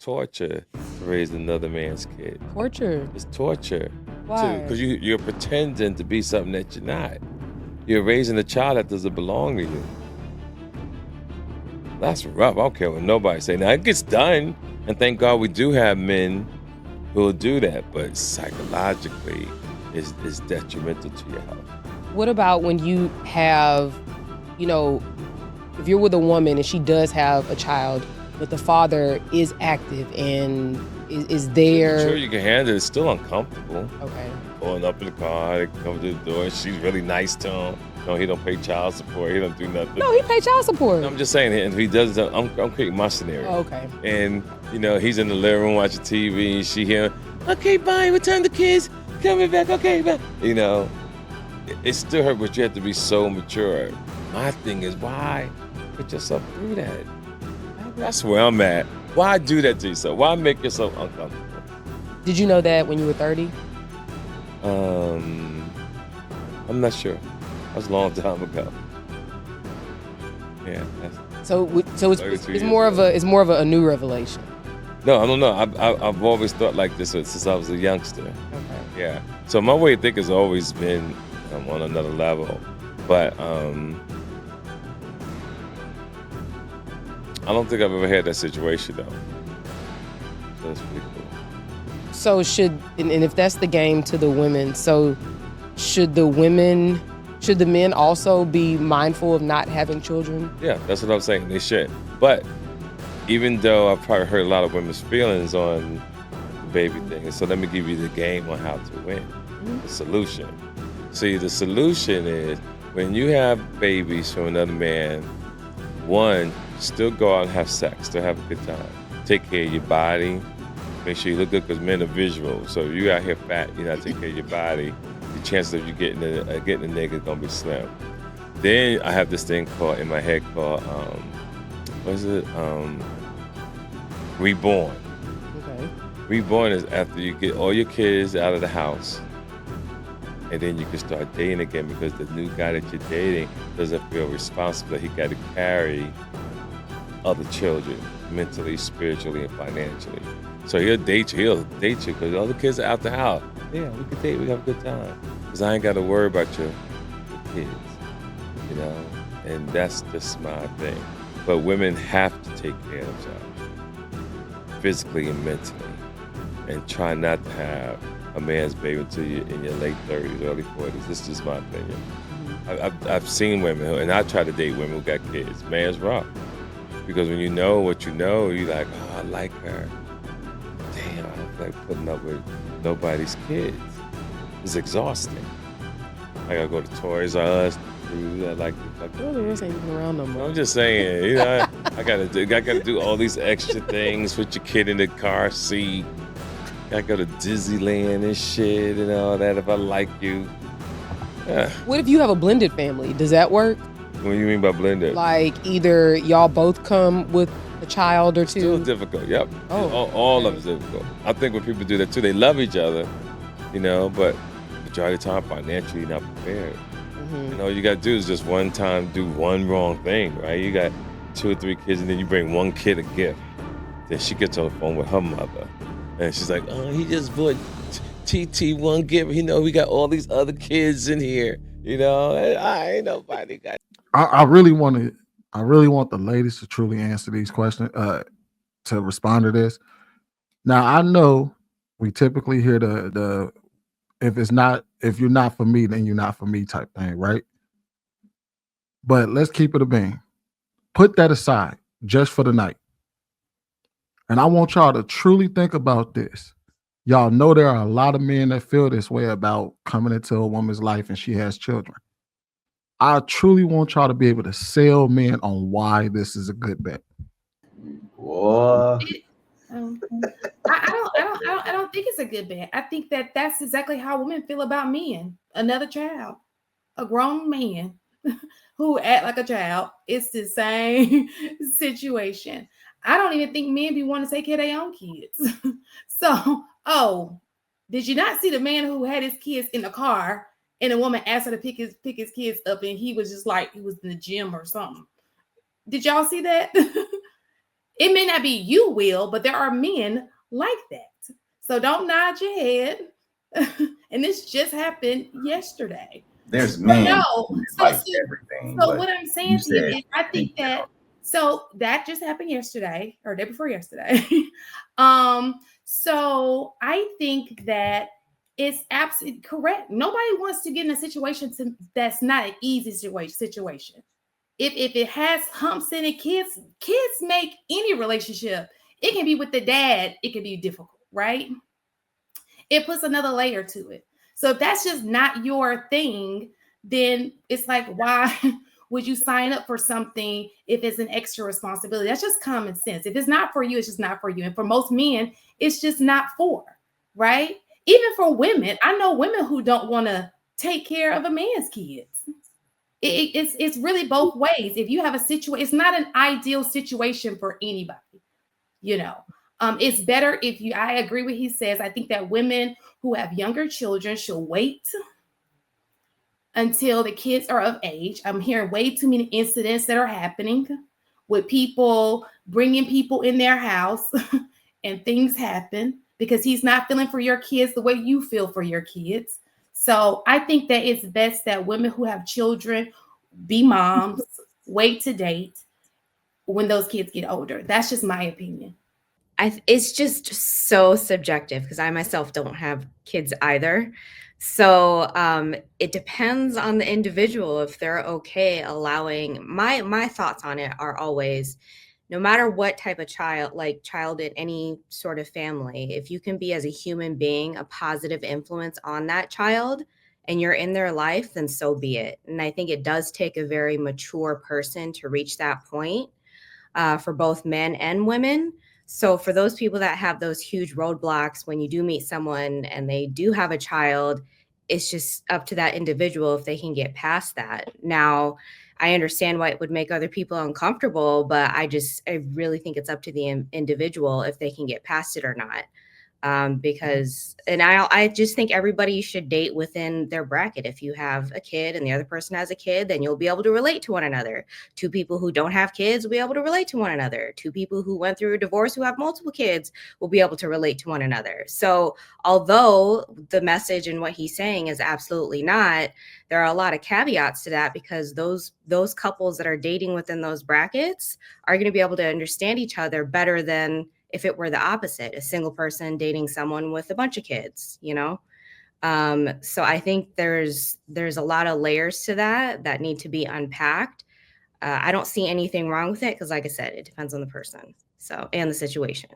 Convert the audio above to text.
torture to raise another man's kid. Torture. It's torture. Why? Because you're pretending to be something that you're not. You're raising a child that doesn't belong to you. That's rough. I don't care what nobody say. Now, it gets done, and thank God we do have men who will do that, but psychologically, it's detrimental to your health. What about when you have, if you're with a woman and she does have a child, but the father is active and is there? Sure, you can handle it. It's still uncomfortable. Okay. Pulling up in the car, they come to the door. She's really nice to him. No, he don't pay child support. He don't do nothing. No, he pay child support. No, I'm just saying, if he does, I'm creating my scenario. Oh, okay. And he's in the living room watching TV. And she hear, okay, bye. Return the kids. Coming back. Okay, bye. It still hurt, but you have to be so mature. My thing is, why put yourself through that? That's where I'm at. Why do that to yourself? Why make yourself uncomfortable? Did you know that when you were 30? I'm not sure. That was a long time ago. Yeah. So it's more of a new revelation. No, I don't know. I've always thought like this since I was a youngster. Okay. Yeah. So my way of thinking has always been on another level, but I don't think I've ever had that situation though. So that's pretty cool. So and if that's the game to the women, so should the men also be mindful of not having children? Yeah, that's what I'm saying. They should. But even though I've probably hurt a lot of women's feelings on the baby thing, so let me give you the game on how to win. The solution. See, the solution is when you have babies from another man, one, still go out and have sex, still have a good time. Take care of your body. Make sure you look good because men are visual. So if you out here fat, you're not taking care of your body, the chances of you getting a nigga is gonna be slim. Then I have this thing in my head called reborn. Okay. Reborn is after you get all your kids out of the house, and then you can start dating again because the new guy that you're dating doesn't feel responsible. He got to carry other children mentally, spiritually, and financially. So he'll date you because all the kids are out the house. Yeah, we can date, we have a good time. Because I ain't got to worry about your kids, and that's just my thing. But women have to take care of themselves, physically and mentally, and try not to have a man's baby until you're in your late 30s, early 40s. This is just my opinion. I've seen women, and I try to date women who got kids. Man, it's rough. Because when you know what you know, you're like, oh, I like her. Damn, I don't feel like putting up with nobody's kids. It's exhausting. I gotta go to Toys R Us. I like Toys R Us ain't even around no more. I'm just saying, I gotta do all these extra things. Put your kid in the car seat. I go to Disneyland and shit and all that if I like you. What if you have a blended family? Does that work? What do you mean by blended? Like either y'all both come with a child or two? Still difficult, yep. Oh, all of it's difficult. I think when people do that too, they love each other, but majority of the time financially not prepared. Mm-hmm. All you gotta do is just one time do one wrong thing, right? You got 2 or 3 kids and then you bring one kid a gift. Then she gets on the phone with her mother. And she's like, oh, he just bought TT one gift. We got all these other kids in here. I ain't nobody got. I really want the ladies to truly answer these questions, to respond to this. Now I know we typically hear the if you're not for me, then you're not for me type thing, right? But let's keep it a bean. Put that aside just for the night. And I want y'all to truly think about this. Y'all know there are a lot of men that feel this way about coming into a woman's life and she has children. I truly want y'all to be able to sell men on why this is a good bet. Whoa. I don't think it's a good bet. I think that's exactly how women feel about men. Another child, a grown man who act like a child. It's the same situation. I don't even think men be wanting to take care of their own kids. So, did you not see the man who had his kids in the car and a woman asked her to pick his kids up and he was just like he was in the gym or something? Did y'all see that? It may not be you, Will, but there are men like that. So don't nod your head. And this just happened yesterday. There's So men no, who so, like so, everything, so but what I'm you saying to you said is I think that so that just happened yesterday or day before yesterday. So I think that it's absolutely correct. Nobody wants to get in a situation that's not an easy situation. If it has humps in it, kids make any relationship. It can be with the dad, it can be difficult, right? It puts another layer to it. So if that's just not your thing, then it's like, why would you sign up for something if it's an extra responsibility? That's just common sense. If it's not for you, it's just not for you. And for most men, it's just not for, right? Even for women, I know women who don't want to take care of a man's kids. It's really both ways. If you have a situation, it's not an ideal situation for anybody, you know. It's better if you, I agree with he says, I think that women who have younger children should wait until the kids are of age. I'm hearing way too many incidents that are happening with people bringing people in their house and things happen because he's not feeling for your kids the way you feel for your kids. So I think that it's best that women who have children be moms, wait to date when those kids get older. That's just my opinion. It's just so subjective because I myself don't have kids either. So it depends on the individual if they're okay allowing. My thoughts on it are always, no matter what type of child in any sort of family, if you can be as a human being a positive influence on that child and you're in their life, then so be it. And I think it does take a very mature person to reach that point for both men and women. So for those people that have those huge roadblocks when you do meet someone and they do have a child, it's just up to that individual if they can get past that. Now, I understand why it would make other people uncomfortable, but I really think it's up to the individual if they can get past it or not. Because, and I just think everybody should date within their bracket. If you have a kid and the other person has a kid, then you'll be able to relate to one another. Two people who don't have kids will be able to relate to one another. Two people who went through a divorce who have multiple kids will be able to relate to one another. So although the message and what he's saying is absolutely not, there are a lot of caveats to that because those couples that are dating within those brackets are going to be able to understand each other better than if it were the opposite, a single person dating someone with a bunch of kids, you know? So I think there's a lot of layers to that need to be unpacked. I don't see anything wrong with it because, like I said, it depends on the person, so, and the situation.